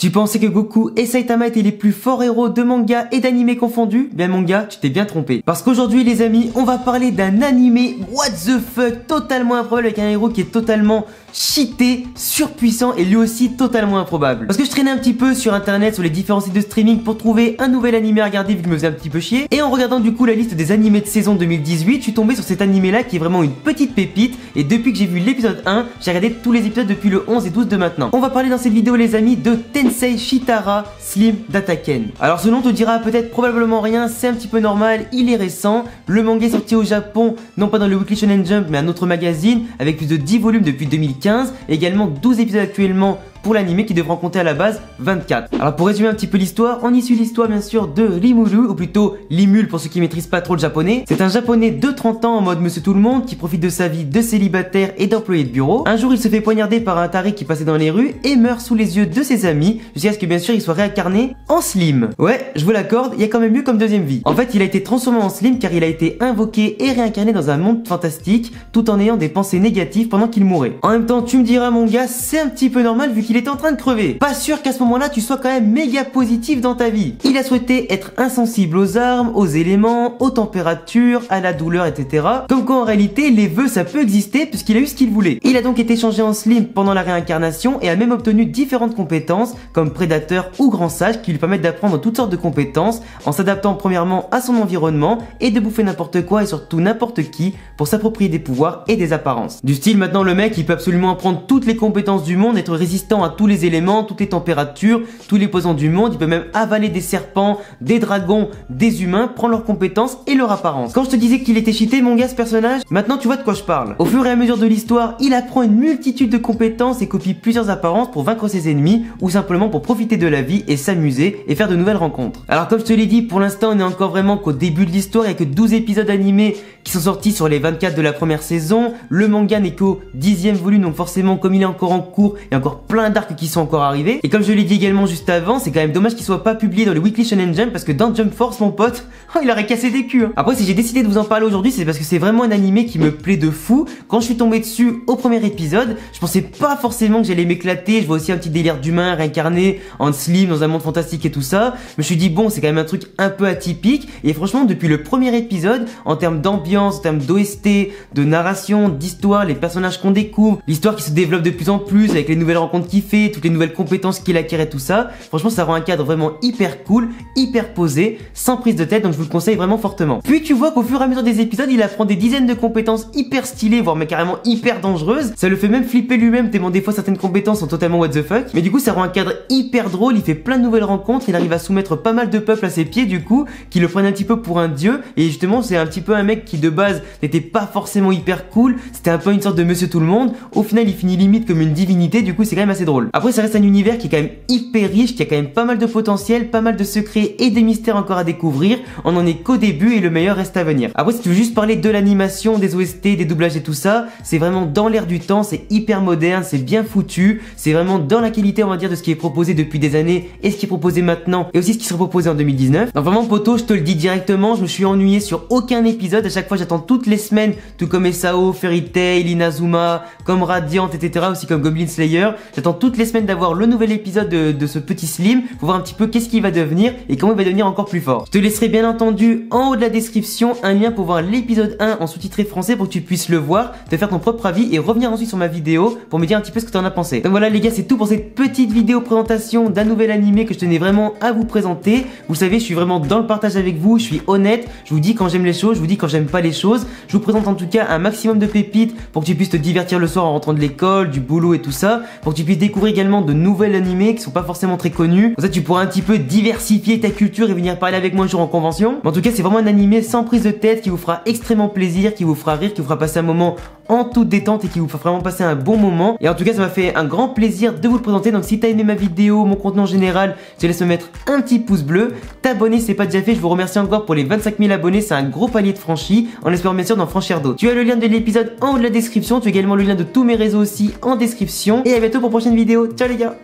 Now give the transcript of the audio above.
Tu pensais que Goku et Saitama étaient les plus forts héros de manga et d'anime confondus? Bien mon gars, tu t'es bien trompé. Parce qu'aujourd'hui les amis, on va parler d'un animé what the fuck totalement improbable avec un héros qui est totalement cheaté, surpuissant et lui aussi totalement improbable. Parce que je traînais un petit peu sur internet, sur les différents sites de streaming pour trouver un nouvel animé à regarder vu que je me faisais un petit peu chier. Et en regardant du coup la liste des animés de saison 2018, je suis tombé sur cet animé là qui est vraiment une petite pépite. Et depuis que j'ai vu l'épisode 1, j'ai regardé tous les épisodes depuis le 11 et 12 de maintenant. On va parler dans cette vidéo les amis de Tensei Shitara Slim d'Ataken. Alors ce nom te dira peut-être probablement rien, c'est un petit peu normal, il est récent. Le manga est sorti au Japon, non pas dans le Weekly Shonen Jump mais un autre magazine, avec plus de 10 volumes depuis 2015, et également 12 épisodes actuellement pour l'anime qui devrait en compter à la base 24. Alors pour résumer un petit peu l'histoire, on y suit l'histoire bien sûr de Rimuru, ou plutôt Limul pour ceux qui maîtrisent pas trop le japonais. C'est un japonais de 30 ans en mode monsieur tout le monde qui profite de sa vie de célibataire et d'employé de bureau. Un jour il se fait poignarder par un taré qui passait dans les rues et meurt sous les yeux de ses amis jusqu'à ce que bien sûr il soit réincarné en Slim. Ouais, je vous l'accorde, il y a quand même mieux comme deuxième vie. En fait il a été transformé en Slim car il a été invoqué et réincarné dans un monde fantastique tout en ayant des pensées négatives pendant qu'il mourait. En même temps tu me diras mon gars, c'est un petit peu normal vu qu'il était en train de crever. Pas sûr qu'à ce moment-là tu sois quand même méga positif dans ta vie. Il a souhaité être insensible aux armes, aux éléments, aux températures, à la douleur, etc. Comme quoi en réalité les vœux ça peut exister puisqu'il a eu ce qu'il voulait. Il a donc été changé en Slim pendant la réincarnation et a même obtenu différentes compétences comme prédateur ou grand sage qui lui permettent d'apprendre toutes sortes de compétences en s'adaptant premièrement à son environnement et de bouffer n'importe quoi et surtout n'importe qui pour s'approprier des pouvoirs et des apparences. Du style maintenant le mec il peut absolument apprendre toutes les compétences du monde, être résistant à tous les éléments, toutes les températures, tous les poisons du monde, il peut même avaler des serpents, des dragons, des humains, prendre leurs compétences et leur apparence. Quand je te disais qu'il était cheaté mon gars ce personnage, maintenant tu vois de quoi je parle. Au fur et à mesure de l'histoire, il apprend une multitude de compétences et copie plusieurs apparences pour vaincre ses ennemis ou simplement pour profiter de la vie et s'amuser et faire de nouvelles rencontres. Alors comme je te l'ai dit, pour l'instant on est encore vraiment qu'au début de l'histoire, il n'y a que 12 épisodes animés qui sont sortis sur les 24 de la première saison. Le manga n'est qu'au 10e volume, donc forcément comme il est encore en cours, il y a encore plein d'arcs qui sont encore arrivés. Et comme je l'ai dit également juste avant, c'est quand même dommage qu'il soit pas publié dans le Weekly Shonen Jump parce que dans Jump Force mon pote, il aurait cassé des culs. Après si j'ai décidé de vous en parler aujourd'hui, c'est parce que c'est vraiment un animé qui me plaît de fou. Quand je suis tombé dessus au premier épisode, je pensais pas forcément que j'allais m'éclater. Je vois aussi un petit délire d'humain réincarné en Slim dans un monde fantastique et tout ça. Je me suis dit bon, c'est quand même un truc un peu atypique. Et franchement depuis le premier épisode, en termes d'ambiance, en termes d'OST, de narration, d'histoire, les personnages qu'on découvre, l'histoire qui se développe de plus en plus avec les nouvelles rencontres qu'il fait, toutes les nouvelles compétences qu'il acquiert et tout ça, franchement ça rend un cadre vraiment hyper cool, hyper posé, sans prise de tête, donc je vous le conseille vraiment fortement. Puis tu vois qu'au fur et à mesure des épisodes, il apprend des dizaines de compétences hyper stylées, voire mais carrément hyper dangereuses. Ça le fait même flipper lui-même tellement des fois certaines compétences sont totalement what the fuck. Mais du coup ça rend un cadre hyper drôle, il fait plein de nouvelles rencontres, il arrive à soumettre pas mal de peuples à ses pieds du coup, qui le prennent un petit peu pour un dieu. Et justement c'est un petit peu un mec qui de base n'était pas forcément hyper cool, c'était un peu une sorte de monsieur tout le monde. Au final il finit limite comme une divinité, du coup c'est quand même assez drôle. Après ça reste un univers qui est quand même hyper riche, qui a quand même pas mal de potentiel, pas mal de secrets et des mystères encore à découvrir. On en est qu'au début et le meilleur reste à venir. Après si tu veux juste parler de l'animation, des OST, des doublages et tout ça, c'est vraiment dans l'air du temps, c'est hyper moderne, c'est bien foutu, c'est vraiment dans la qualité on va dire de ce qui est proposé depuis des années et ce qui est proposé maintenant et aussi ce qui sera proposé en 2019. Donc vraiment poto, je te le dis directement, je me suis ennuyé sur aucun épisode, à chaque fois j'attends toutes les semaines, tout comme SAO, Fairy Tail, Inazuma, comme Radiant, etc. aussi comme Goblin Slayer, j'attends toutes les semaines d'avoir le nouvel épisode de ce petit Slim pour voir un petit peu qu'est-ce qu'il va devenir et comment il va devenir encore plus fort. Je te laisserai bien entendu en haut de la description un lien pour voir l'épisode 1 en sous-titré français pour que tu puisses le voir, te faire ton propre avis et revenir ensuite sur ma vidéo pour me dire un petit peu ce que tu en as pensé. Donc voilà les gars, c'est tout pour cette petite vidéo présentation d'un nouvel animé que je tenais vraiment à vous présenter. Vous savez, je suis vraiment dans le partage avec vous, je suis honnête, je vous dis quand j'aime les choses, je vous dis quand j'aime pas les choses. Je vous présente en tout cas un maximum de pépites pour que tu puisses te divertir le soir en rentrant de l'école, du boulot et tout ça, pour que tu puisses découvrir également de nouvelles animés qui sont pas forcément très connus. Comme ça tu pourras un petit peu diversifier ta culture et venir parler avec moi un jour en convention. Mais en tout cas c'est vraiment un animé sans prise de tête qui vous fera extrêmement plaisir, qui vous fera rire, qui vous fera passer un moment en toute détente et qui vous fera vraiment passer un bon moment. Et en tout cas ça m'a fait un grand plaisir de vous le présenter. Donc si t'as aimé ma vidéo, mon contenu en général, je te laisse me mettre un petit pouce bleu, t'abonner si c'est pas déjà fait. Je vous remercie encore pour les 25 000 abonnés, c'est un gros palier de franchi, en espérant bien sûr d'en franchir d'autres. Tu as le lien de l'épisode en haut de la description, tu as également le lien de tous mes réseaux aussi en description. Et à bientôt pour une prochaine vidéo, ciao les gars.